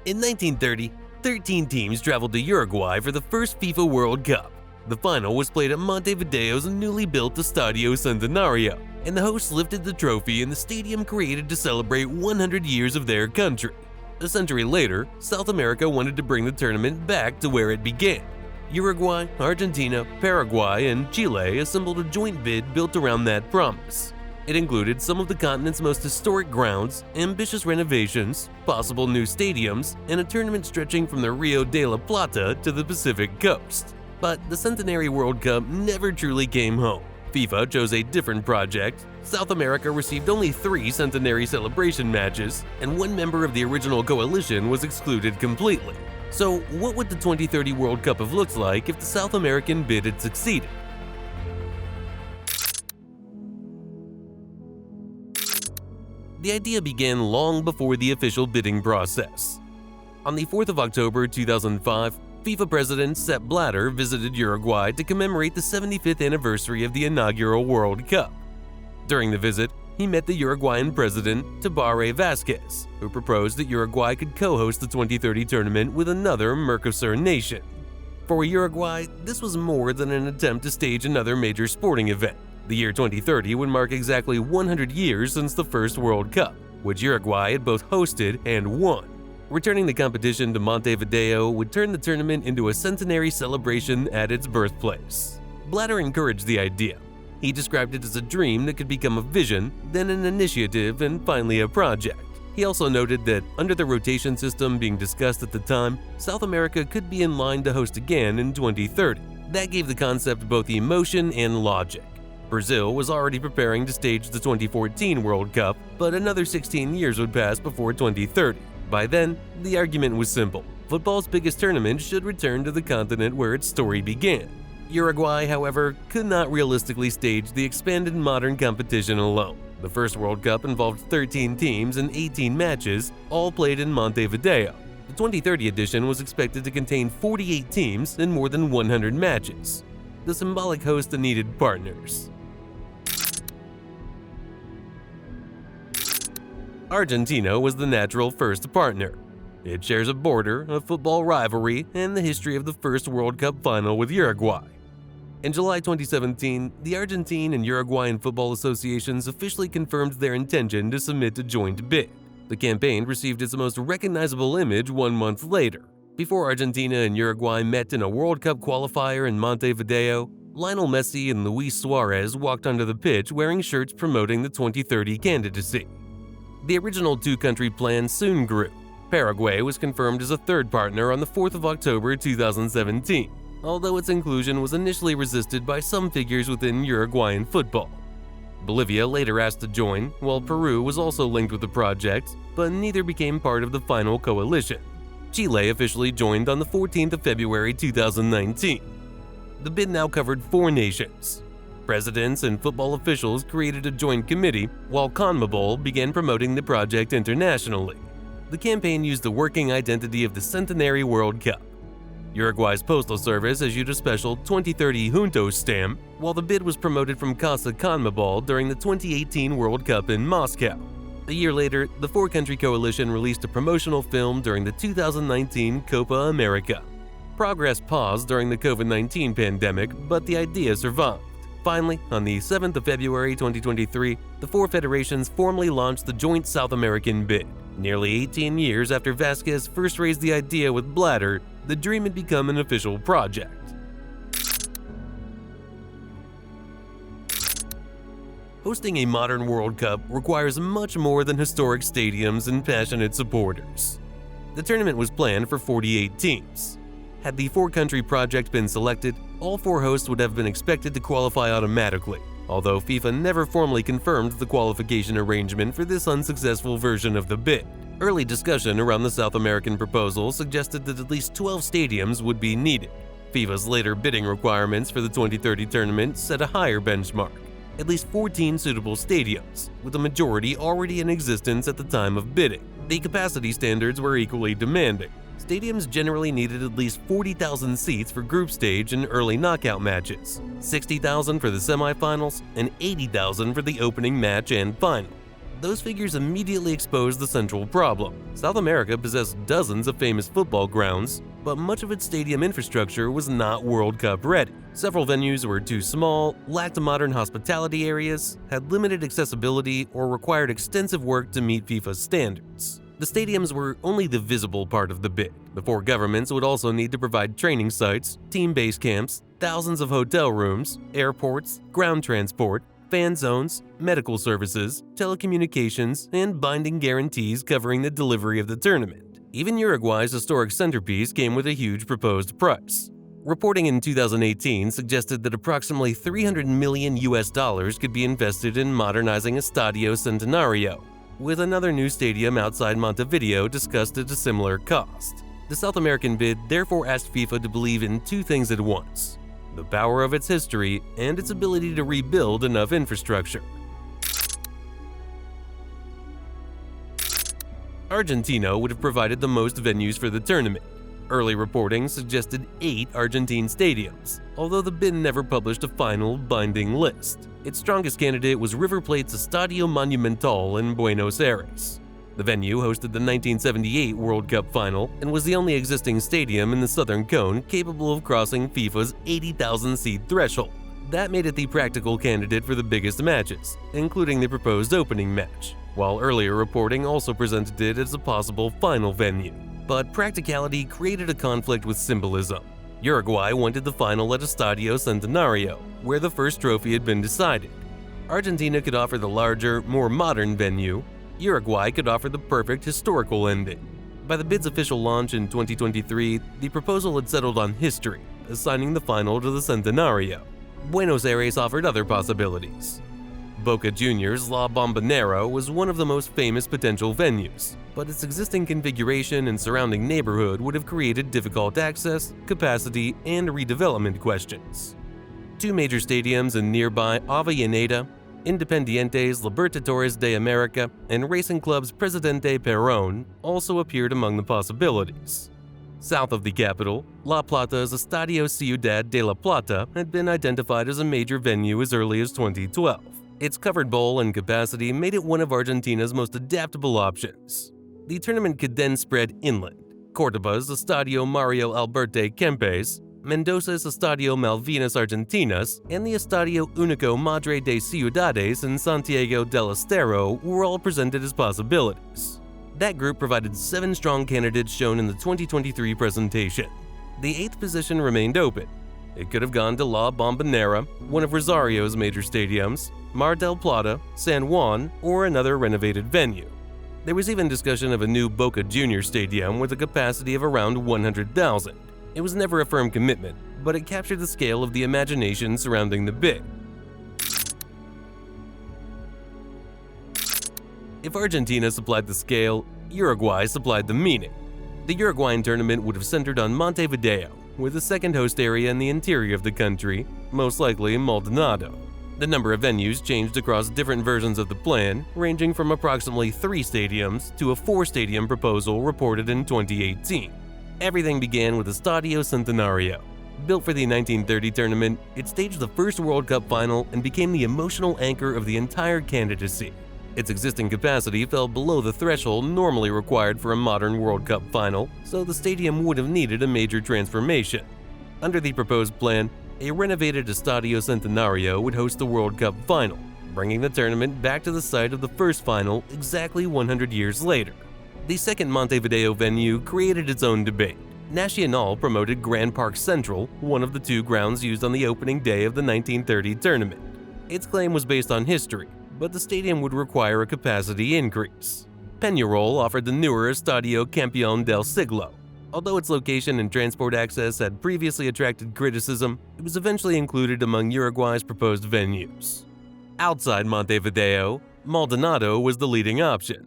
In 1930, 13 teams traveled to Uruguay for the first FIFA World Cup. The final was played at Montevideo's newly built Estadio Centenario, and the hosts lifted the trophy in the stadium created to celebrate 100 years of their country. A century later, South America wanted to bring the tournament back to where it began. Uruguay, Argentina, Paraguay, and Chile assembled a joint bid built around that promise. It included some of the continent's most historic grounds, ambitious renovations, possible new stadiums, and a tournament stretching from the Rio de la Plata to the Pacific coast. But the Centenary World Cup never truly came home. FIFA chose a different project. South America received only 3 centenary celebration matches, and one member of the original coalition was excluded completely. So what would the 2030 World Cup have looked like if the South American bid had succeeded? The idea began long before the official bidding process. On the 4th of October 2005, FIFA President Sepp Blatter visited Uruguay to commemorate the 75th anniversary of the inaugural World Cup. During the visit, he met the Uruguayan president, Tabaré Vázquez, who proposed that Uruguay could co-host the 2030 tournament with another Mercosur nation. For Uruguay, this was more than an attempt to stage another major sporting event. The year 2030 would mark exactly 100 years since the first World Cup, which Uruguay had both hosted and won. Returning the competition to Montevideo would turn the tournament into a centenary celebration at its birthplace. Blatter encouraged the idea. He described it as a dream that could become a vision, then an initiative, and finally a project. He also noted that, under the rotation system being discussed at the time, South America could be in line to host again in 2030. That gave the concept both emotion and logic. Brazil was already preparing to stage the 2014 World Cup, but another 16 years would pass before 2030. By then, the argument was simple. Football's biggest tournament should return to the continent where its story began. Uruguay, however, could not realistically stage the expanded modern competition alone. The first World Cup involved 13 teams and 18 matches, all played in Montevideo. The 2030 edition was expected to contain 48 teams and more than 100 matches. The symbolic host needed partners. Argentina was the natural first partner. It shares a border, a football rivalry, and the history of the first World Cup final with Uruguay. In July 2017, the Argentine and Uruguayan football associations officially confirmed their intention to submit a joint bid. The campaign received its most recognizable image 1 month later. Before Argentina and Uruguay met in a World Cup qualifier in Montevideo, Lionel Messi and Luis Suarez walked onto the pitch wearing shirts promoting the 2030 candidacy. The original two-country plan soon grew. Paraguay was confirmed as a third partner on the 4th of October 2017, although its inclusion was initially resisted by some figures within Uruguayan football. Bolivia later asked to join, while Peru was also linked with the project, but neither became part of the final coalition. Chile officially joined on the 14th of February 2019. The bid now covered 4 nations. Presidents and football officials created a joint committee, while CONMEBOL began promoting the project internationally. The campaign used the working identity of the Centenary World Cup. Uruguay's postal service issued a special 2030 Juntos stamp, while the bid was promoted from Casa CONMEBOL during the 2018 World Cup in Moscow. A year later, the 4-country coalition released a promotional film during the 2019 Copa America. Progress paused during the COVID-19 pandemic, but the idea survived. Finally, on the 7th of February 2023, the 4 federations formally launched the joint South American bid. Nearly 18 years after Vázquez first raised the idea with Blatter, the dream had become an official project. Hosting a modern World Cup requires much more than historic stadiums and passionate supporters. The tournament was planned for 48 teams. Had the 4-country project been selected, all 4 hosts would have been expected to qualify automatically, although FIFA never formally confirmed the qualification arrangement for this unsuccessful version of the bid. Early discussion around the South American proposal suggested that at least 12 stadiums would be needed. FIFA's later bidding requirements for the 2030 tournament set a higher benchmark: at least 14 suitable stadiums, with a majority already in existence at the time of bidding. The capacity standards were equally demanding. Stadiums generally needed at least 40,000 seats for group stage and early knockout matches, 60,000 for the semifinals, and 80,000 for the opening match and final. Those figures immediately exposed the central problem. South America possessed dozens of famous football grounds, but much of its stadium infrastructure was not World Cup ready. Several venues were too small, lacked modern hospitality areas, had limited accessibility, or required extensive work to meet FIFA standards. The stadiums were only the visible part of the bid. The four governments would also need to provide training sites, team base camps, thousands of hotel rooms, airports, ground transport, fan zones, medical services, telecommunications, and binding guarantees covering the delivery of the tournament. Even Uruguay's historic centerpiece came with a huge proposed price. Reporting in 2018 suggested that approximately $300 million could be invested in modernizing Estadio Centenario, with another new stadium outside Montevideo discussed at a similar cost. The South American bid therefore asked FIFA to believe in two things at once: the power of its history and its ability to rebuild enough infrastructure. Argentina would have provided the most venues for the tournament. Early reporting suggested 8 Argentine stadiums, although the bid never published a final, binding list. Its strongest candidate was River Plate's Estadio Monumental in Buenos Aires. The venue hosted the 1978 World Cup final and was the only existing stadium in the Southern Cone capable of crossing FIFA's 80,000-seat threshold. That made it the practical candidate for the biggest matches, including the proposed opening match, while earlier reporting also presented it as a possible final venue. But practicality created a conflict with symbolism. Uruguay wanted the final at Estadio Centenario, where the first trophy had been decided. Argentina could offer the larger, more modern venue. Uruguay could offer the perfect historical ending. By the bid's official launch in 2023, the proposal had settled on history, assigning the final to the Centenario. Buenos Aires offered other possibilities. Boca Juniors' La Bombonera was one of the most famous potential venues, but its existing configuration and surrounding neighborhood would have created difficult access, capacity, and redevelopment questions. Two major stadiums in nearby Avellaneda, Independiente's Libertadores de America, and Racing Club's Presidente Perón also appeared among the possibilities. South of the capital, La Plata's Estadio Ciudad de la Plata had been identified as a major venue as early as 2012. Its covered bowl and capacity made it one of Argentina's most adaptable options. The tournament could then spread inland. Cordoba's Estadio Mario Alberto Kempes, Mendoza's Estadio Malvinas Argentinas, and the Estadio Único Madre de Ciudades in Santiago del Estero were all presented as possibilities. That group provided 7 strong candidates shown in the 2023 presentation. The 8th position remained open. It could have gone to La Bombonera, one of Rosario's major stadiums, Mar del Plata, San Juan, or another renovated venue. There was even discussion of a new Boca Juniors stadium with a capacity of around 100,000. It was never a firm commitment, but it captured the scale of the imagination surrounding the bid. If Argentina supplied the scale, Uruguay supplied the meaning. The Uruguayan tournament would have centered on Montevideo, with a second host area in the interior of the country, most likely Maldonado. The number of venues changed across different versions of the plan, ranging from approximately 3 stadiums to a 4-stadium proposal reported in 2018. Everything began with Estadio Centenario. Built for the 1930 tournament, it staged the first World Cup final and became the emotional anchor of the entire candidacy. Its existing capacity fell below the threshold normally required for a modern World Cup final, so the stadium would have needed a major transformation. Under the proposed plan, a renovated Estadio Centenario would host the World Cup final, bringing the tournament back to the site of the first final exactly 100 years later. The second Montevideo venue created its own debate. Nacional promoted Grand Park Central, one of the 2 grounds used on the opening day of the 1930 tournament. Its claim was based on history, but the stadium would require a capacity increase. Peñarol offered the newer Estadio Campeón del Siglo. Although its location and transport access had previously attracted criticism, it was eventually included among Uruguay's proposed venues. Outside Montevideo, Maldonado was the leading option.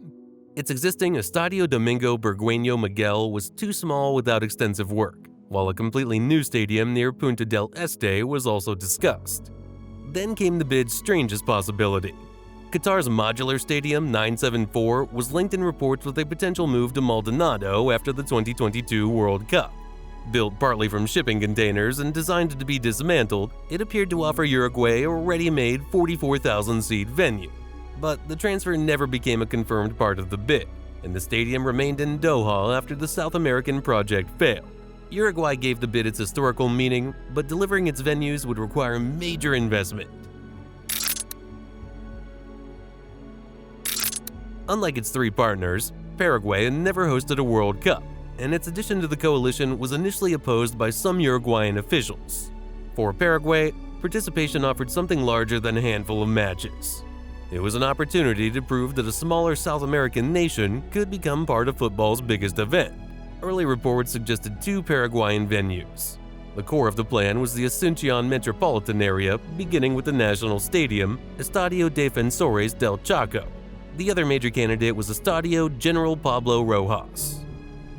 Its existing Estadio Domingo Burgueño Miguel was too small without extensive work, while a completely new stadium near Punta del Este was also discussed. Then came the bid's strangest possibility. Qatar's modular stadium 974 was linked in reports with a potential move to Maldonado after the 2022 World Cup. Built partly from shipping containers and designed to be dismantled, it appeared to offer Uruguay a ready-made 44,000-seat venue. but the transfer never became a confirmed part of the bid, and the stadium remained in Doha after the South American project failed. Uruguay gave the bid its historical meaning, but delivering its venues would require major investment. Unlike its three partners, Paraguay had never hosted a World Cup, and its addition to the coalition was initially opposed by some Uruguayan officials. For Paraguay, participation offered something larger than a handful of matches. It was an opportunity to prove that a smaller South American nation could become part of football's biggest event. Early reports suggested two Paraguayan venues. The core of the plan was the Asunción metropolitan area, beginning with the national stadium, Estadio Defensores del Chaco. The other major candidate was Estadio General Pablo Rojas.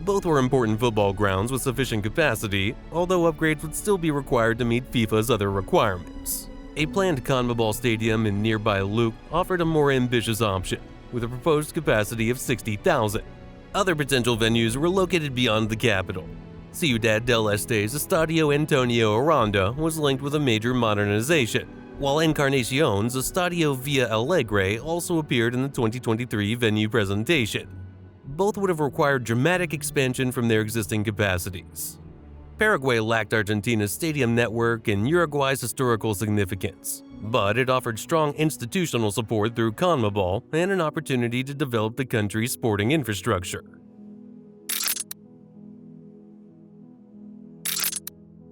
Both were important football grounds with sufficient capacity, although upgrades would still be required to meet FIFA's other requirements. A planned CONMEBOL stadium in nearby Luque offered a more ambitious option, with a proposed capacity of 60,000. Other potential venues were located beyond the capital. Ciudad del Este's Estadio Antonio Aranda was linked with a major modernization, while Encarnación's Estadio Villa Alegre also appeared in the 2023 venue presentation. Both would have required dramatic expansion from their existing capacities. Paraguay lacked Argentina's stadium network and Uruguay's historical significance, but it offered strong institutional support through CONMEBOL and an opportunity to develop the country's sporting infrastructure.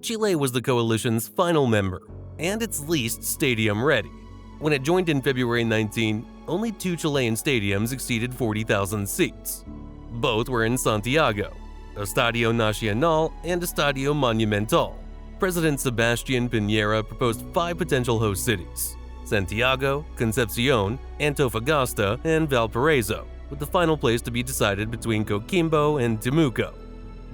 Chile was the coalition's final member, and its least stadium-ready. When it joined in February 19, only two Chilean stadiums exceeded 40,000 seats. Both were in Santiago, Estadio Nacional and Estadio Monumental. President Sebastián Piñera proposed 5 potential host cities: Santiago, Concepción, Antofagasta, and Valparaiso, with the final place to be decided between Coquimbo and Temuco.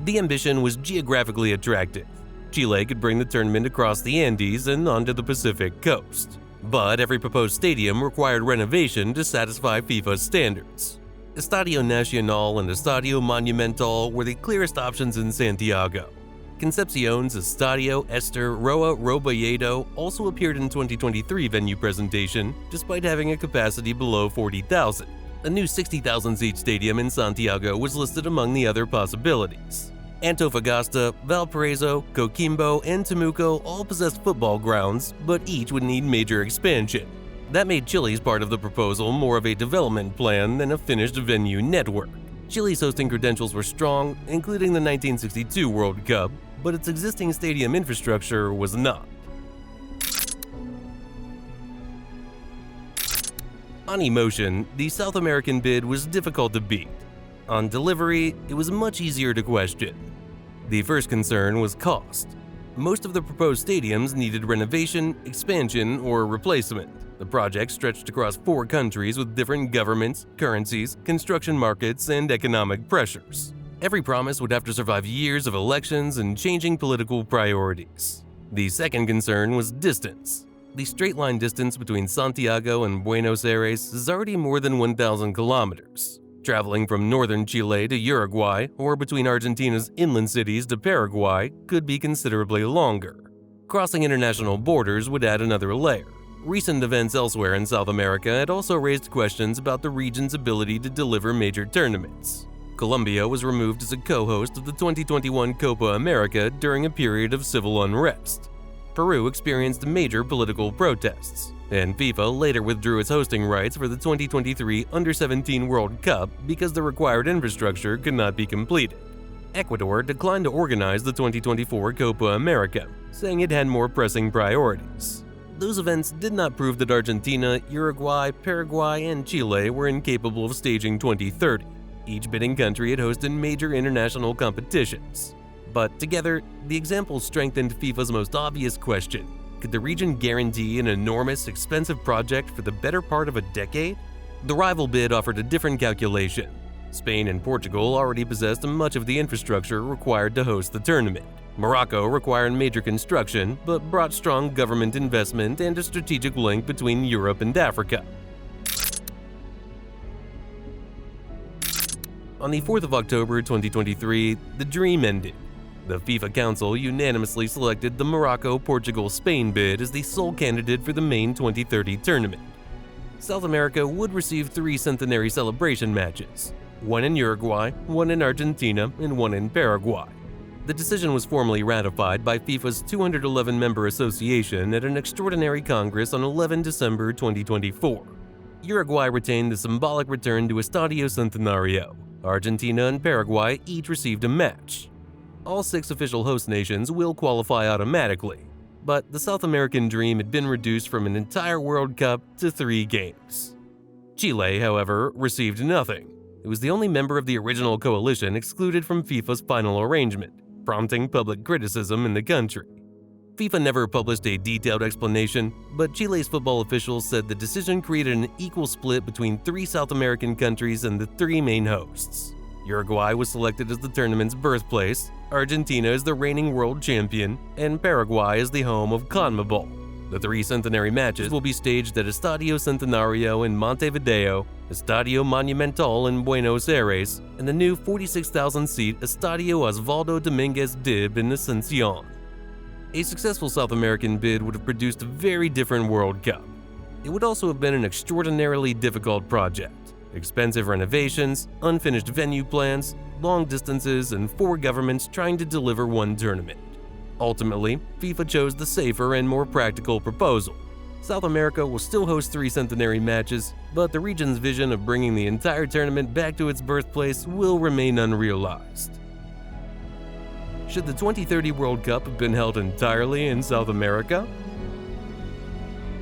The ambition was geographically attractive. Chile could bring the tournament across the Andes and onto the Pacific coast. But every proposed stadium required renovation to satisfy FIFA's standards. Estadio Nacional and Estadio Monumental were the clearest options in Santiago. Concepción's Estadio Ester Roa Robledo also appeared in 2023 venue presentation, despite having a capacity below 40,000. A new 60,000-seat stadium in Santiago was listed among the other possibilities. Antofagasta, Valparaiso, Coquimbo, and Temuco all possessed football grounds, but each would need major expansion. That made Chile's part of the proposal more of a development plan than a finished venue network. Chile's hosting credentials were strong, including the 1962 World Cup, but its existing stadium infrastructure was not. On emotion, the South American bid was difficult to beat. On delivery, it was much easier to question. The first concern was cost. Most of the proposed stadiums needed renovation, expansion, or replacement. The project stretched across 4 countries with different governments, currencies, construction markets, and economic pressures. Every promise would have to survive years of elections and changing political priorities. The second concern was distance. The straight-line distance between Santiago and Buenos Aires is already more than 1,000 kilometers. Traveling from northern Chile to Uruguay or between Argentina's inland cities to Paraguay could be considerably longer. Crossing international borders would add another layer. Recent events elsewhere in South America had also raised questions about the region's ability to deliver major tournaments. Colombia was removed as a co-host of the 2021 Copa America during a period of civil unrest. Peru experienced major political protests, and FIFA later withdrew its hosting rights for the 2023 Under-17 World Cup because the required infrastructure could not be completed. Ecuador declined to organize the 2024 Copa America, saying it had more pressing priorities. Those events did not prove that Argentina, Uruguay, Paraguay, and Chile were incapable of staging 2030. Each bidding country had hosted major international competitions. But together, the examples strengthened FIFA's most obvious question: could the region guarantee an enormous, expensive project for the better part of a decade? The rival bid offered a different calculation. Spain and Portugal already possessed much of the infrastructure required to host the tournament. Morocco required major construction, but brought strong government investment and a strategic link between Europe and Africa. On the 4th of October 2023, the dream ended. The FIFA Council unanimously selected the Morocco-Portugal-Spain bid as the sole candidate for the main 2030 tournament. South America would receive 3 centenary celebration matches, one in Uruguay, one in Argentina, and one in Paraguay. The decision was formally ratified by FIFA's 211-member association at an extraordinary Congress on 11 December 2024. Uruguay retained the symbolic return to Estadio Centenario. Argentina and Paraguay each received a match. All 6 official host nations will qualify automatically, but the South American dream had been reduced from an entire World Cup to 3 games. Chile, however, received nothing. It was the only member of the original coalition excluded from FIFA's final arrangement, prompting public criticism in the country. FIFA never published a detailed explanation, but Chile's football officials said the decision created an equal split between 3 South American countries and the 3 main hosts. Uruguay was selected as the tournament's birthplace, Argentina as the reigning world champion, and Paraguay as the home of CONMEBOL. The 3 centenary matches will be staged at Estadio Centenario in Montevideo, Estadio Monumental in Buenos Aires, and the new 46,000-seat Estadio Osvaldo Dominguez Dib in Asunción. A successful South American bid would have produced a very different World Cup. It would also have been an extraordinarily difficult project. Expensive renovations, unfinished venue plans, long distances, and 4 governments trying to deliver one tournament. Ultimately, FIFA chose the safer and more practical proposal. South America will still host 3 centenary matches, but the region's vision of bringing the entire tournament back to its birthplace will remain unrealized. Should the 2030 World Cup have been held entirely in South America?